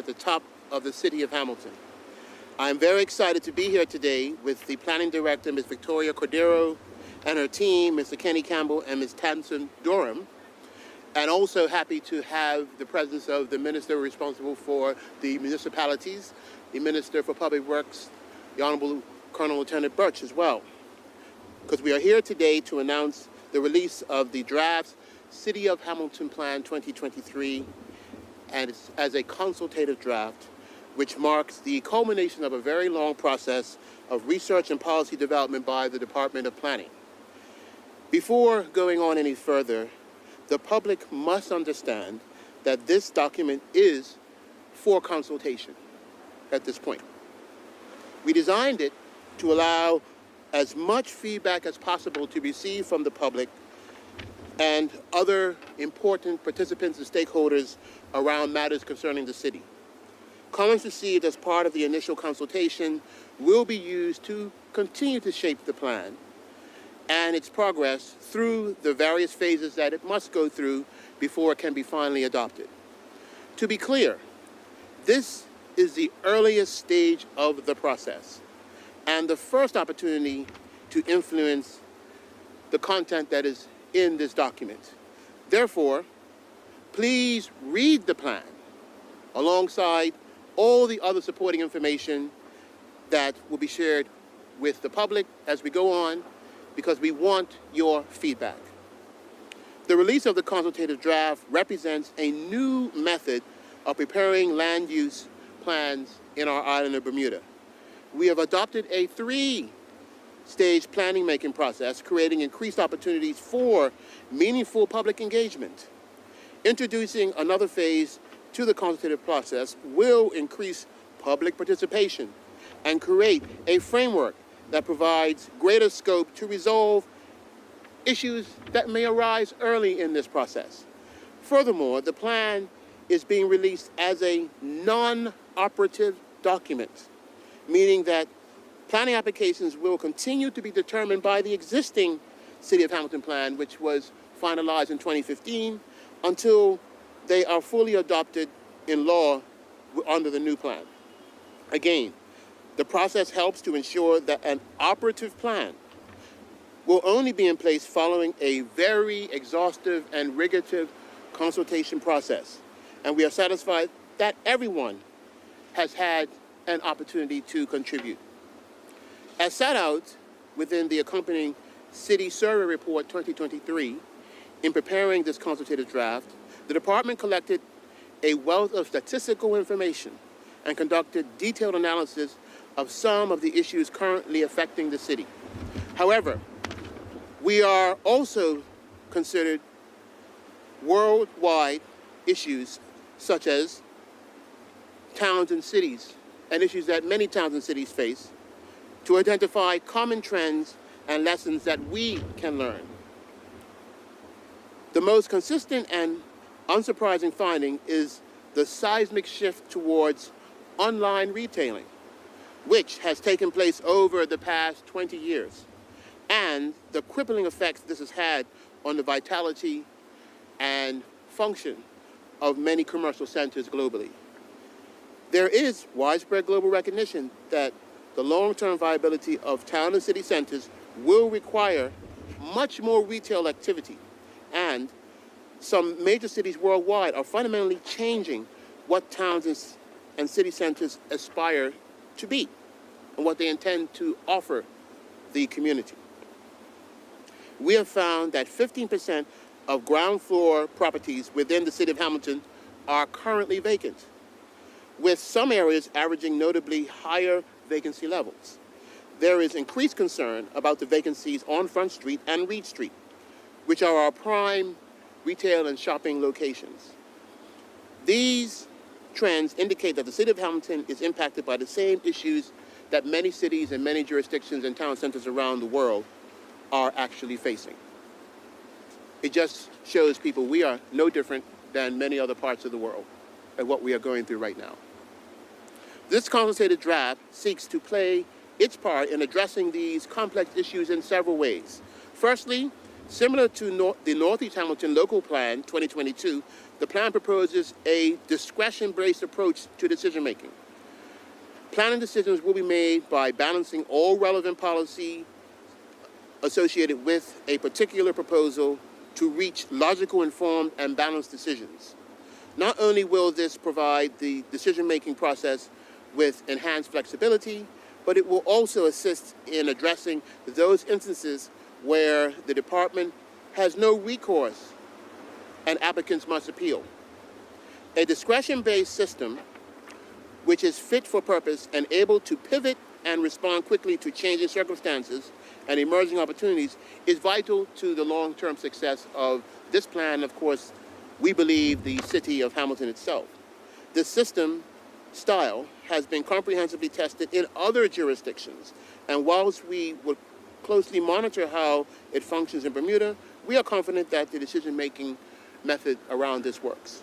at the top of the city of Hamilton. I'm very excited to be here today with the Planning Director, Ms. Victoria Cordero, and her team, Mr. Kenny Campbell and Ms. Tanson Durham, and also happy to have the presence of the Minister responsible for the municipalities, the Minister for Public Works, the Honorable Colonel Lieutenant Birch as well, because we are here today to announce the release of the draft City of Hamilton Plan 2023, and it's as a consultative draft, which marks the culmination of a very long process of research and policy development by the Department of Planning. Before going on any further, the public must understand that this document is for consultation at this point. We designed it to allow as much feedback as possible to be received from the public and other important participants and stakeholders around matters concerning the city. Comments received as part of the initial consultation will be used to continue to shape the plan and its progress through the various phases that it must go through before it can be finally adopted. To be clear, this is the earliest stage of the process and the first opportunity to influence the content that is in this document. Therefore, please read the plan alongside all the other supporting information that will be shared with the public as we go on, because we want your feedback. The release of the consultative draft represents a new method of preparing land use plans in our island of Bermuda. We have adopted a three-stage planning making process, creating increased opportunities for meaningful public engagement. Introducing another phase to the consultative process will increase public participation and create a framework that provides greater scope to resolve issues that may arise early in this process. Furthermore, the plan is being released as a non-operative document, meaning that planning applications will continue to be determined by the existing City of Hamilton plan, which was finalized in 2015, until they are fully adopted in law under the new plan. Again, the process helps to ensure that an operative plan will only be in place following a very exhaustive and rigorous consultation process. And we are satisfied that everyone has had an opportunity to contribute. As set out within the accompanying City Survey Report 2023, in preparing this consultative draft, the department collected a wealth of statistical information and conducted detailed analysis of some of the issues currently affecting the city. However, we are also considered worldwide issues such as towns and cities, and issues that many towns and cities face, to identify common trends and lessons that we can learn. The most consistent and unsurprising finding is the seismic shift towards online retailing, which has taken place over the past 20 years, and the crippling effects this has had on the vitality and function of many commercial centers globally. There is widespread global recognition that the long-term viability of town and city centers will require much more retail activity, and some major cities worldwide are fundamentally changing what towns and city centers aspire to be and what they intend to offer the community. We have found that 15% of ground floor properties within the city of Hamilton are currently vacant, with some areas averaging notably higher vacancy levels. There is increased concern about the vacancies on Front Street and Reed Street, which are our prime retail and shopping locations. These trends indicate that the city of Hamilton is impacted by the same issues that many cities and many jurisdictions and town centers around the world are actually facing. It just shows people we are no different than many other parts of the world and what we are going through right now. This consultative draft seeks to play its part in addressing these complex issues in several ways. Firstly, Similar to the Northeast Hamilton Local Plan 2022, the plan proposes a discretion-based approach to decision-making. Planning decisions will be made by balancing all relevant policy associated with a particular proposal to reach logical, informed, and balanced decisions. Not only will this provide the decision-making process with enhanced flexibility, but it will also assist in addressing those instances where the department has no recourse and applicants must appeal. A discretion-based system which is fit for purpose and able to pivot and respond quickly to changing circumstances and emerging opportunities is vital to the long-term success of this plan. Of course, we believe the city of Hamilton itself. This system style has been comprehensively tested in other jurisdictions, and whilst we will closely monitor how it functions in Bermuda, we are confident that the decision-making method around this works.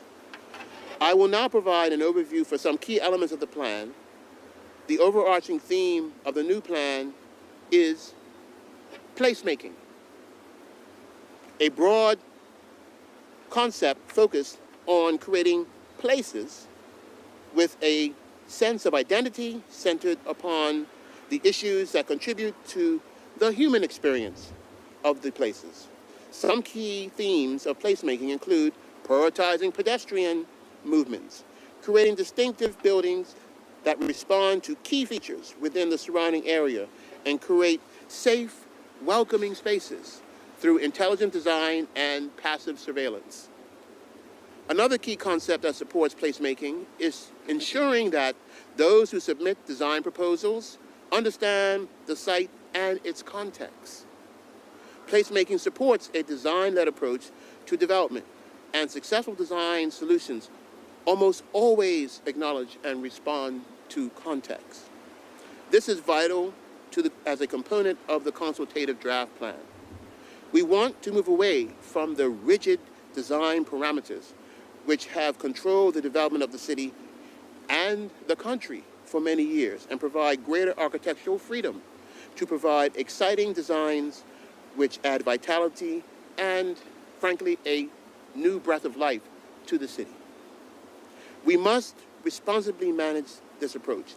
I will now provide an overview for some key elements of the plan. The overarching theme of the new plan is placemaking, a broad concept focused on creating places with a sense of identity centered upon the issues that contribute to the human experience of the places. Some key themes of placemaking include prioritizing pedestrian movements, creating distinctive buildings that respond to key features within the surrounding area, and create safe, welcoming spaces through intelligent design and passive surveillance. Another key concept that supports placemaking is ensuring that those who submit design proposals understand the site and its context. Placemaking supports a design-led approach to development, and successful design solutions almost always acknowledge and respond to context. This is vital as a component of the consultative draft plan. We want to move away from the rigid design parameters which have controlled the development of the city and the country for many years, and provide greater architectural freedom to provide exciting designs which add vitality and, frankly, a new breath of life to the city. We must responsibly manage this approach,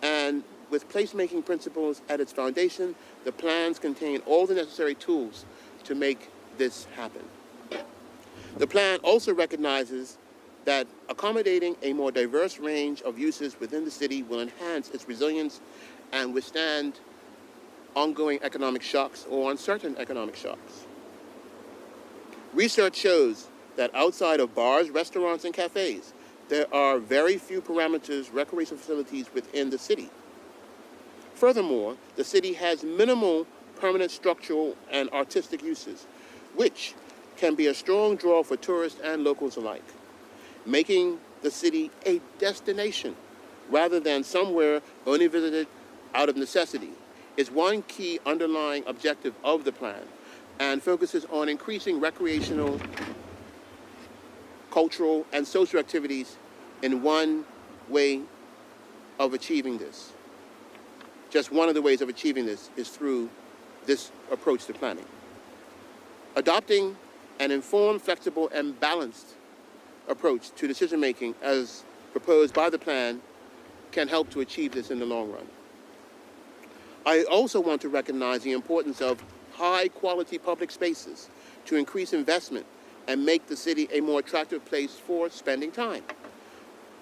and with placemaking principles at its foundation, the plans contain all the necessary tools to make this happen. The plan also recognizes that accommodating a more diverse range of uses within the city will enhance its resilience and withstand ongoing economic shocks or uncertain economic shocks. Research shows that outside of bars, restaurants, and cafes, there are very few parameters recreational facilities within the city. Furthermore, the city has minimal permanent structural and artistic uses, which can be a strong draw for tourists and locals alike. Making the city a destination rather than somewhere only visited out of necessity is one key underlying objective of the plan, and focuses on increasing recreational, cultural, and social activities in one way of achieving this. Just one of the ways of achieving this is through this approach to planning. Adopting an informed, flexible, and balanced approach to decision-making as proposed by the plan can help to achieve this in the long run. I also want to recognize the importance of high-quality public spaces to increase investment and make the city a more attractive place for spending time.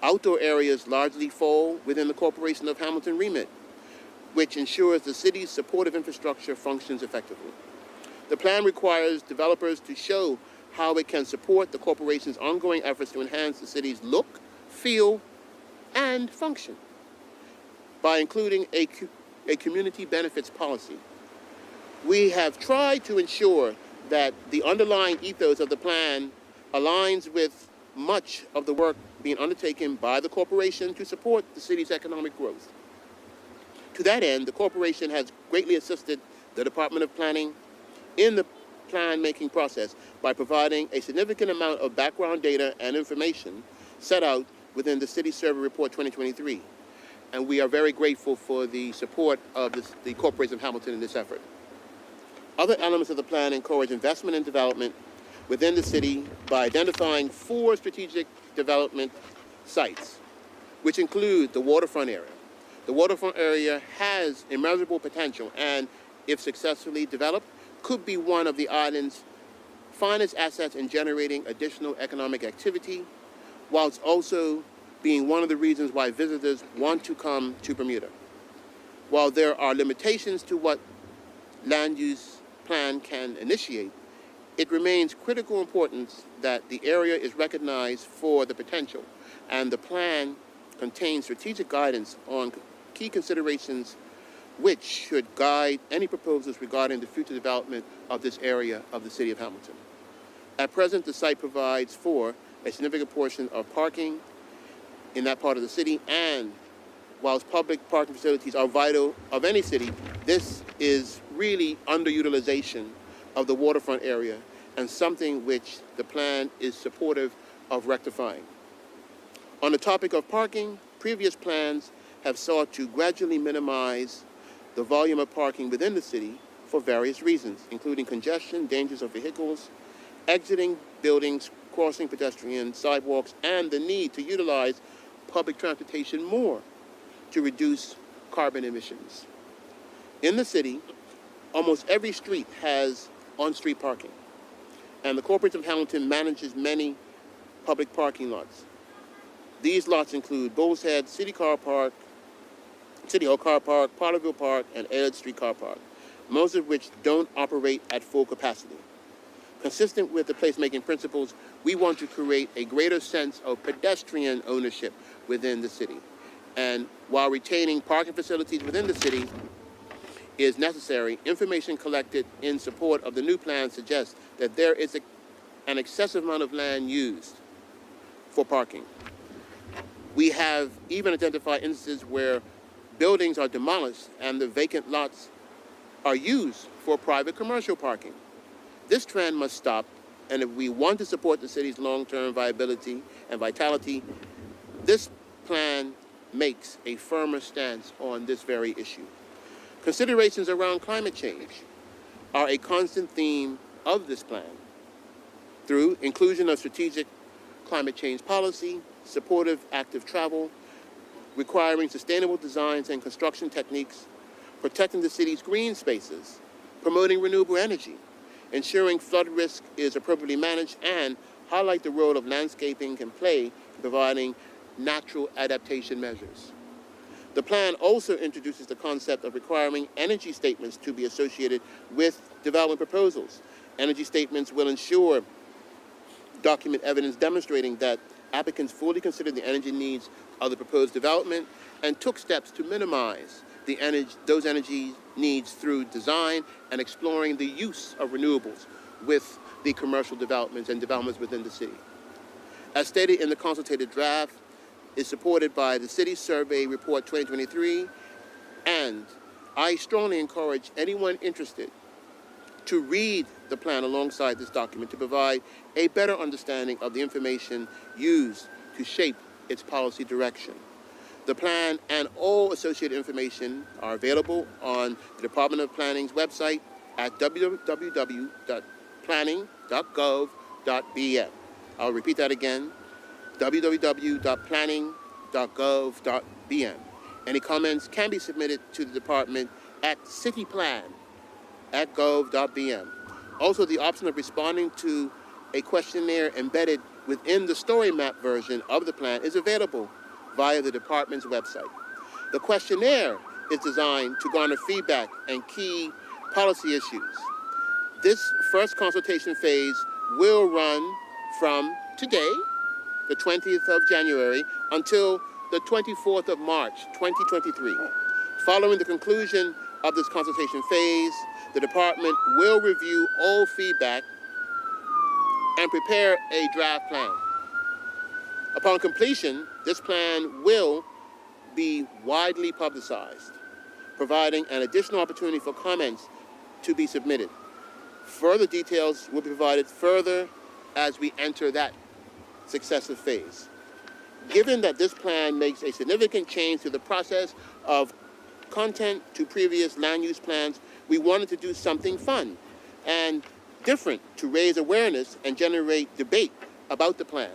Outdoor areas largely fall within the Corporation of Hamilton remit, which ensures the city's supportive infrastructure functions effectively. The plan requires developers to show how it can support the corporation's ongoing efforts to enhance the city's look, feel, and function by including a community benefits policy. We have tried to ensure that the underlying ethos of the plan aligns with much of the work being undertaken by the corporation to support the city's economic growth. To that end, the corporation has greatly assisted the Department of Planning in the plan-making process by providing a significant amount of background data and information set out within the City Survey Report 2023. And we are very grateful for the support of the Corporation of Hamilton in this effort. Other elements of the plan encourage investment and development within the city by identifying 4 strategic development sites, which include the waterfront area. The waterfront area has immeasurable potential and, if successfully developed, could be one of the island's finest assets in generating additional economic activity, whilst also being one of the reasons why visitors want to come to Bermuda. While there are limitations to what land use plan can initiate, it remains critical importance that the area is recognized for the potential, and the plan contains strategic guidance on key considerations which should guide any proposals regarding the future development of this area of the city of Hamilton. At present, the site provides for a significant portion of parking in that part of the city, and whilst public parking facilities are vital of any city, this is really underutilization of the waterfront area and something which the plan is supportive of rectifying. On the topic of parking, previous plans have sought to gradually minimize the volume of parking within the city for various reasons, including congestion, dangers of vehicles, exiting buildings, crossing pedestrian sidewalks, and the need to utilize public transportation more to reduce carbon emissions. In the city, almost every street has on-street parking, and the Corporation of Hamilton manages many public parking lots. These lots include Bull's Head, City Hall Car Park, Potterville Park, and Aylard Street Car Park, most of which don't operate at full capacity. Consistent with the placemaking principles, we want to create a greater sense of pedestrian ownership within the city. And while retaining parking facilities within the city is necessary, information collected in support of the new plan suggests that there is an excessive amount of land used for parking. We have even identified instances where buildings are demolished and the vacant lots are used for private commercial parking. This trend must stop, and if we want to support the city's long-term viability and vitality, this plan makes a firmer stance on this very issue. Considerations around climate change are a constant theme of this plan through inclusion of strategic climate change policy, supportive active travel, requiring sustainable designs and construction techniques, protecting the city's green spaces, promoting renewable energy, ensuring flood risk is appropriately managed, and highlight the role of landscaping can play in providing natural adaptation measures. The plan also introduces the concept of requiring energy statements to be associated with development proposals. Energy statements will ensure document evidence demonstrating that applicants fully considered the energy needs of the proposed development and took steps to minimize those energy needs through design and exploring the use of renewables with the commercial developments and developments within the city. As stated in the consultative draft, is supported by the City Survey Report 2023, and I strongly encourage anyone interested to read the plan alongside this document to provide a better understanding of the information used to shape its policy direction. The plan and all associated information are available on the Department of Planning's website at www.planning.gov.bm. I'll repeat that again, www.planning.gov.bm. Any comments can be submitted to the department at cityplan@gov.bm. Also, the option of responding to a questionnaire embedded within the story map version of the plan is available via the department's website. The questionnaire is designed to garner feedback and key policy issues. This first consultation phase will run from today, the 20th of January, until the 24th of March, 2023. Following the conclusion of this consultation phase, the department will review all feedback and prepare a draft plan. Upon completion, this plan will be widely publicized, providing an additional opportunity for comments to be submitted. Further details will be provided further as we enter that successive phase. Given that this plan makes a significant change to the process of content to previous land use plans, we wanted to do something fun and different to raise awareness and generate debate about the plan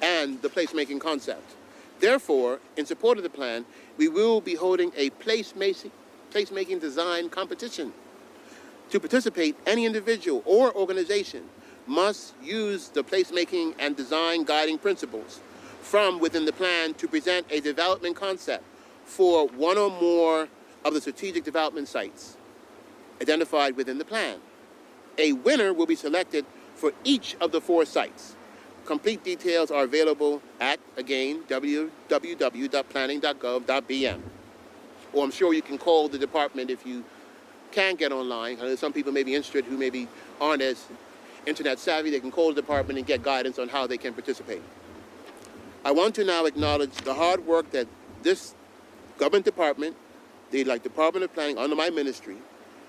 and the placemaking concept. Therefore, in support of the plan, we will be holding a placemaking design competition. To participate, any individual or organization must use the placemaking and design guiding principles from within the plan to present a development concept for one or more of the strategic development sites identified within the plan. A winner will be selected for each of the 4 sites. Complete details are available at, again, www.planning.gov.bm. Or I'm sure you can call the department if you can't get online. I know some people may be interested who maybe aren't as internet savvy. They can call the department and get guidance on how they can participate. I want to now acknowledge the hard work that this government department, the Department of Planning under my ministry,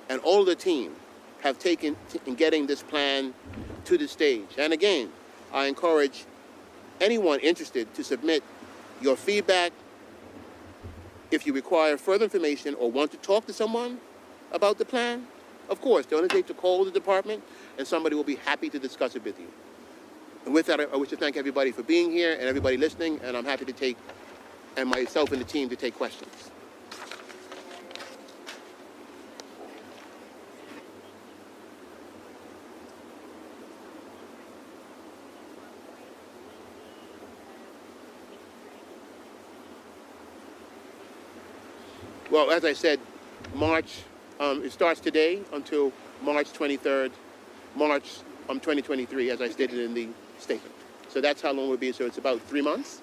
and all of the team have taken in getting this plan to the stage. And again, I encourage anyone interested to submit your feedback. If you require further information or want to talk to someone about the plan, of course, don't hesitate to call the department and somebody will be happy to discuss it with you. And with that, I wish to thank everybody for being here and everybody listening, and I'm happy to take, and myself and the team to take questions. Well, as I said, it starts today until March 23rd, March 2023, as I stated in the statement. So that's how long it will be. So it's about 3 months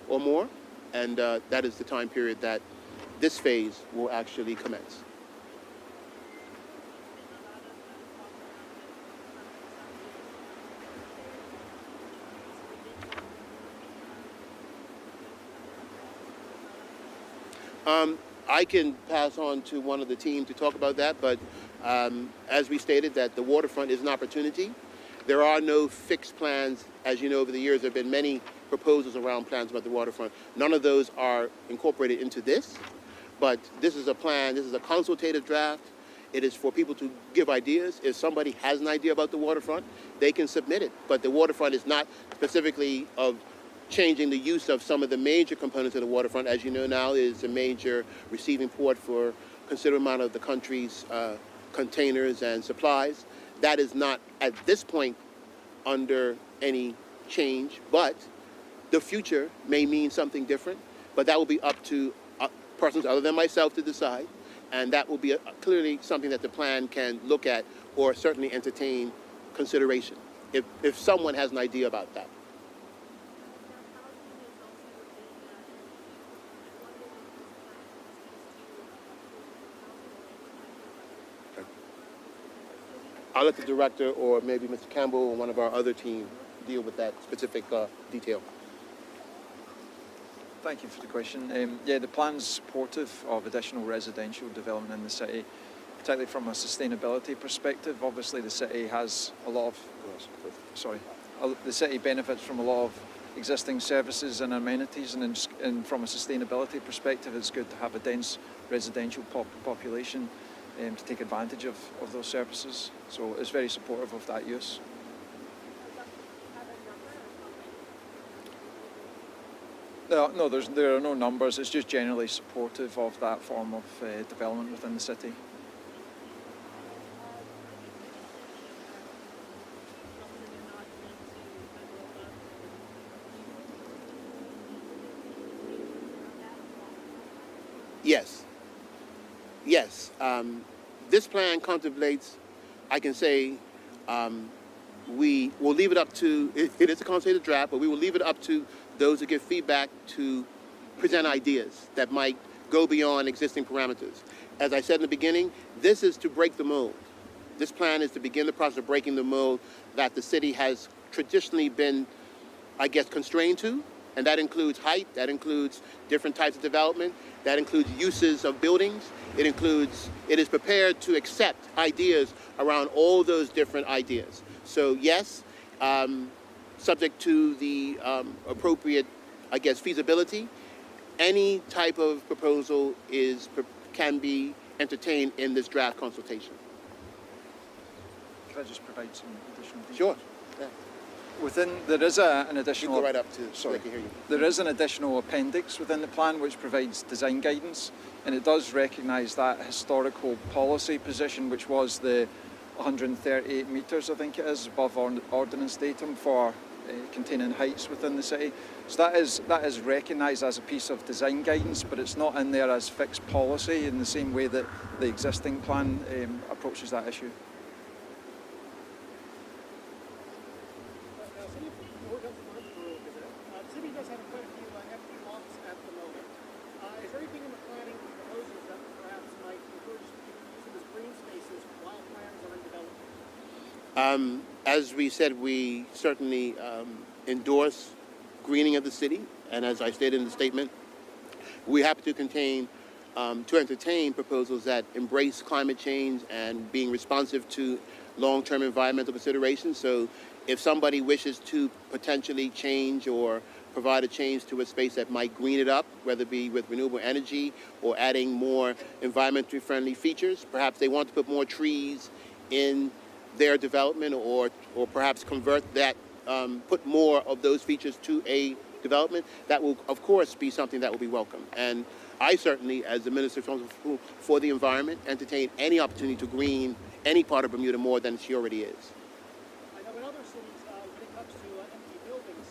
or more, and that is the time period that this phase will actually commence. I can pass on to one of the team to talk about that, but as we stated, that the waterfront is an opportunity. There are no fixed plans. As you know, over the years, there have been many proposals around plans about the waterfront. None of those are incorporated into this, but this is a plan, this is a consultative draft. It is for people to give ideas. If somebody has an idea about the waterfront, they can submit it, but the waterfront is not specifically of changing the use of some of the major components of the waterfront. As you know now, is a major receiving port for a considerable amount of the country's containers and supplies. That is not, at this point, under any change, but the future may mean something different, but that will be up to persons other than myself to decide, and that will be clearly something that the plan can look at or certainly entertain consideration if someone has an idea about that. I'll let the director or maybe Mr. Campbell or one of our other team deal with that specific detail. Thank you for the question. Yeah, the plan's supportive of additional residential development in the city, particularly from a sustainability perspective. Obviously, the city has a lot of, the city benefits from a lot of existing services and amenities, and from a sustainability perspective, it's good to have a dense residential population to take advantage of those services. So it's very supportive of that use. No, there are no numbers. It's just generally supportive of that form of development within the city. Yes. This plan contemplates, I can say, we will leave it up to, it is a consultative draft, but we will leave it up to those who give feedback to present ideas that might go beyond existing parameters. As I said in the beginning, this is to break the mold. This plan is to begin the process of breaking the mold that the city has traditionally been, I guess, constrained to, and that includes height, that includes different types of development, that includes uses of buildings, it is prepared to accept ideas around all those different ideas. So yes, subject to the appropriate, I guess, feasibility, any type of proposal can be entertained in this draft consultation. Could I just provide some additional details? Sure. Yeah. There is an You additional... go right up to so they can hear you. There is an additional appendix within the plan which provides design guidance, and it does recognise that historical policy position, which was the 138 metres, I think it is, above ordnance datum for containing heights within the city. So that is recognised as a piece of design guidance, but it's not in there as fixed policy in the same way that the existing plan approaches that issue. The city does have quite a few empty lots at the moment. Is there anything in the planning proposals that perhaps might encourage people to use them as green spaces while plans are in development? As we said, we certainly endorse greening of the city, and as I stated in the statement, we have to entertain proposals that embrace climate change and being responsive to long-term environmental considerations. So if somebody wishes to potentially change or provide a change to a space that might green it up, whether it be with renewable energy or adding more environmentally friendly features, perhaps they want to put more trees in their development, or perhaps convert that, put more of those features to a development, that will of course be something that will be welcome. And I certainly, as the Minister responsible for the environment, entertain any opportunity to green any part of Bermuda more than she already is. I know in other cities, when it comes to empty buildings,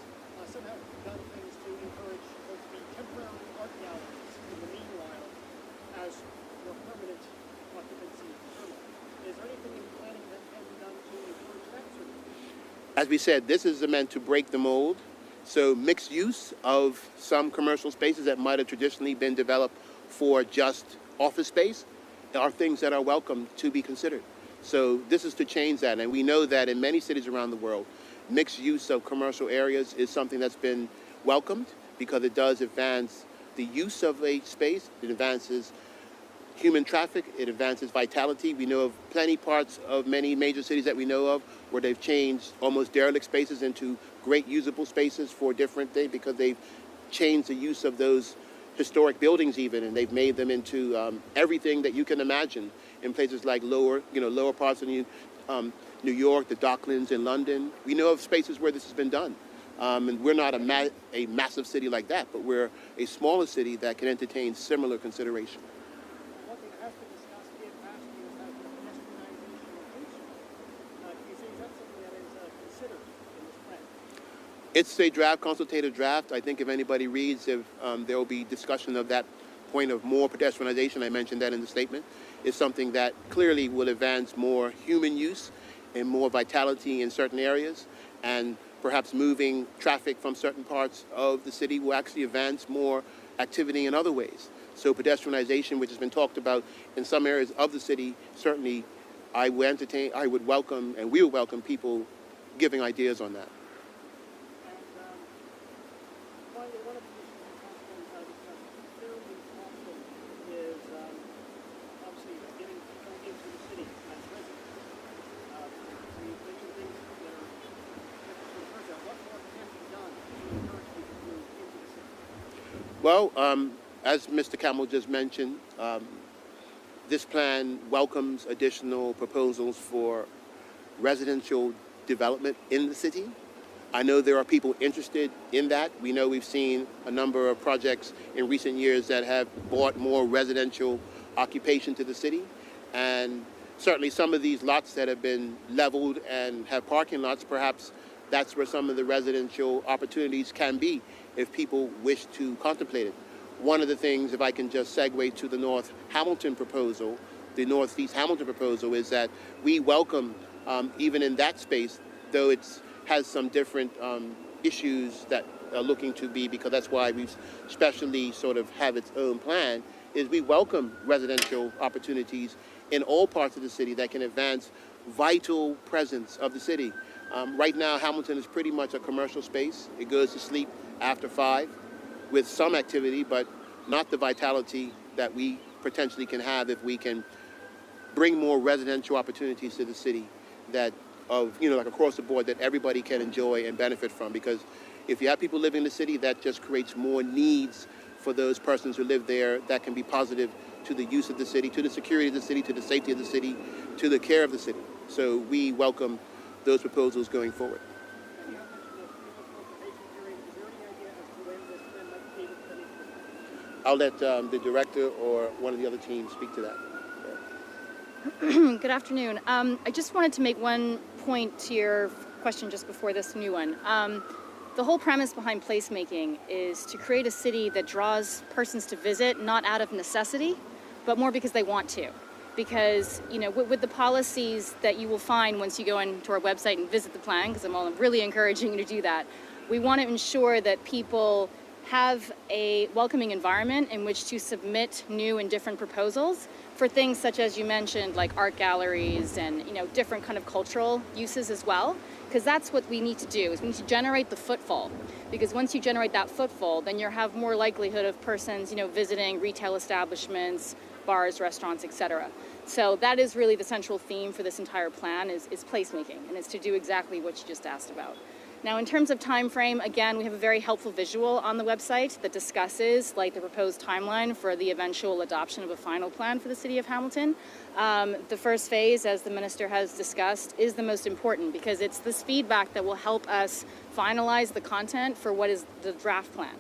some have done things to encourage what would be temporary art galleries in the meanwhile as more permanent occupancy permit. Is there anything in planning that can be done to encourage that sort of thing? As we said, this is meant to break the mold. So mixed use of some commercial spaces that might have traditionally been developed for just office space are things that are welcome to be considered. So this is to change that. And we know that in many cities around the world, mixed use of commercial areas is something that's been welcomed because it does advance the use of a space. It advances human traffic, it advances vitality. We know of plenty parts of many major cities that we know of where they've changed almost derelict spaces into great usable spaces for different things because they've changed the use of those historic buildings even, and they've made them into everything that you can imagine in places like lower parts of New York, the Docklands in London. We know of spaces where this has been done. And we're not a massive city like that, but we're a smaller city that can entertain similar consideration. One thing that has been discussed in past years has been pedestrianization of Hayward. Can you say is that something that is considered in this plan? It's a draft, consultative draft. I think if anybody reads, there will be discussion of that point of more pedestrianization. I mentioned that in the statement. It's something that clearly will advance more human use and more vitality in certain areas, and perhaps moving traffic from certain parts of the city will actually advance more activity in other ways. So pedestrianization, which has been talked about in some areas of the city, certainly I would welcome, and we would welcome people giving ideas on that. Finally, one of the issues that has been discussed fairly often is obviously getting people into the city as residents. We mentioned things that are what more can be done to encourage people to move into the city? Well, as Mr. Campbell just mentioned, this plan welcomes additional proposals for residential development in the city. I know there are people interested in that. We know we've seen a number of projects in recent years that have brought more residential occupation to the city. And certainly some of these lots that have been leveled and have parking lots, perhaps that's where some of the residential opportunities can be if people wish to contemplate it. One of the things, if I can just segue to the North Hamilton proposal, the Northeast Hamilton proposal, is that we welcome, even in that space, though it has some different issues that are looking to be, because that's why we've specially sort of have its own plan, is we welcome residential opportunities in all parts of the city that can advance vital presence of the city. Right now, Hamilton is pretty much a commercial space. It goes to sleep after 5 with some activity, but not the vitality that we potentially can have if we can bring more residential opportunities to the city that like across the board, that everybody can enjoy and benefit from. Because if you have people living in the city, that just creates more needs for those persons who live there that can be positive to the use of the city, to the security of the city, to the safety of the city, to the care of the city. So we welcome those proposals going forward. And you have mentioned the consultation period. Is there any idea as to when this plan might be able to come into? I'll let the director or one of the other teams speak to that. Good afternoon. I just wanted to make one point to your question just before this new one. The whole premise behind placemaking is to create a city that draws persons to visit, not out of necessity, but more because they want to. Because, you know, with the policies that you will find once you go into our website and visit the plan, because I'm really encouraging you to do that, we want to ensure that people have a welcoming environment in which to submit new and different proposals for things such as you mentioned, like art galleries and, you know, different kind of cultural uses as well. Because that's what we need to do, is we need to generate the footfall. Because once you generate that footfall, then you have more likelihood of persons, you know, visiting retail establishments, bars, restaurants, etc. So that is really the central theme for this entire plan is placemaking, and it's to do exactly what you just asked about. Now, in terms of time frame, again, we have a very helpful visual on the website that discusses like the proposed timeline for the eventual adoption of a final plan for the City of Hamilton. The first phase, as the Minister has discussed, is the most important because it's this feedback that will help us finalize the content for what is the draft plan.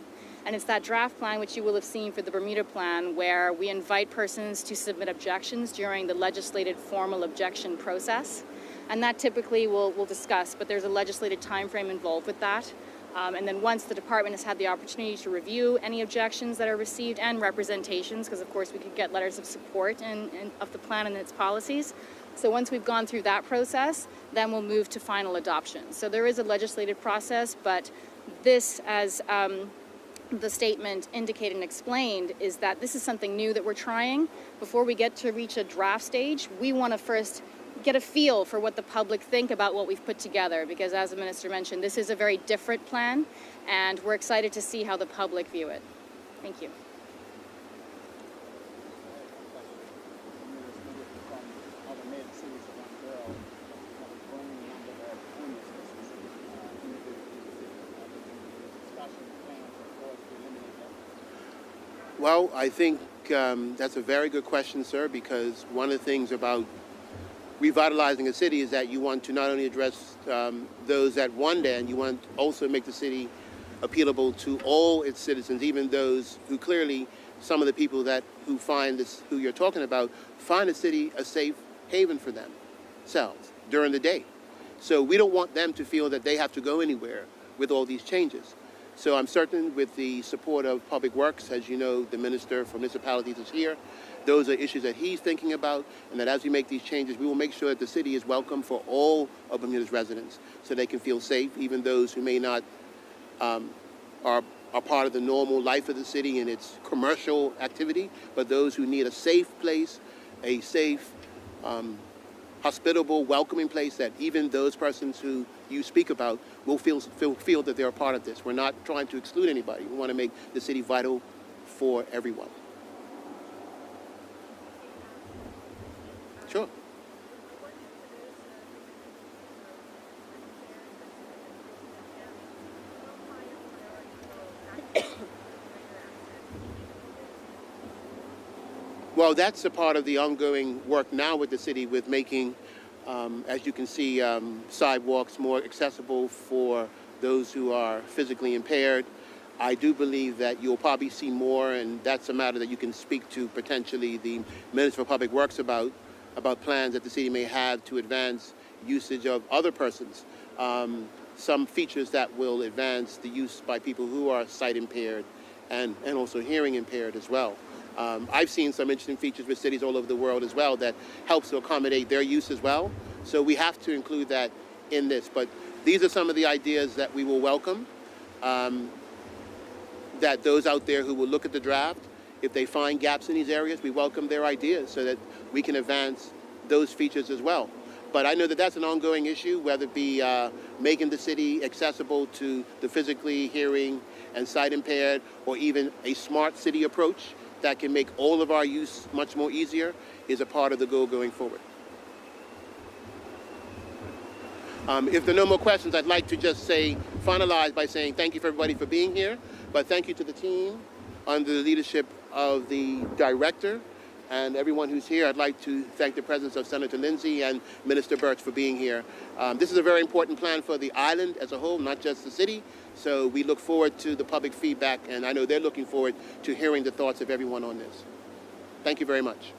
And it's that draft plan, which you will have seen for the Bermuda plan, where we invite persons to submit objections during the legislated formal objection process. And that typically we'll discuss, but there's a legislated time frame involved with that. And then once the department has had the opportunity to review any objections that are received and representations, because of course we could get letters of support of the plan and its policies. So once we've gone through that process, then we'll move to final adoption. So there is a legislative process, but this, as the statement indicated and explained, is that this is something new that we're trying. Before we get to reach a draft stage, we want to first get a feel for what the public think about what we've put together, because as the Minister mentioned, this is a very different plan, and we're excited to see how the public view it. Thank you. Well, I think that's a very good question, sir, because one of the things about revitalizing a city is that you want to not only address those at one end, you want to also make the city appealable to all its citizens, even those who clearly, some of the people who find this, who you're talking about, find the city a safe haven for themselves during the day. So we don't want them to feel that they have to go anywhere with all these changes. So I'm certain with the support of Public Works, as you know, the Minister for Municipalities is here. Those are issues that he's thinking about, and that as we make these changes, we will make sure that the city is welcome for all of Bermuda's residents so they can feel safe, even those who may not are part of the normal life of the city and its commercial activity, but those who need a safe place, a safe, hospitable, welcoming place that even those persons who you speak about will feel that they're a part of this. We're not trying to exclude anybody. We want to make the city vital for everyone. Sure. Well, that's a part of the ongoing work now with the city with making, as you can see, sidewalks more accessible for those who are physically impaired. I do believe that you'll probably see more, and that's a matter that you can speak to potentially the Minister for Public Works about plans that the city may have to advance usage of other persons. Some features that will advance the use by people who are sight impaired and also hearing impaired as well. I've seen some interesting features with cities all over the world as well that helps to accommodate their use as well. So we have to include that in this. But these are some of the ideas that we will welcome, that those out there who will look at the draft, if they find gaps in these areas, we welcome their ideas so that we can advance those features as well. But I know that that's an ongoing issue, whether it be making the city accessible to the physically hearing and sight impaired, or even a smart city approach that can make all of our use much more easier, is a part of the goal going forward. If there are no more questions, I'd like to just finalize by saying thank you for everybody for being here, but thank you to the team under the leadership of the director and everyone who's here. I'd like to thank the presence of Senator Lindsay and Minister Birch for being here. This is a very important plan for the island as a whole, not just the city. So we look forward to the public feedback, and I know they're looking forward to hearing the thoughts of everyone on this. Thank you very much.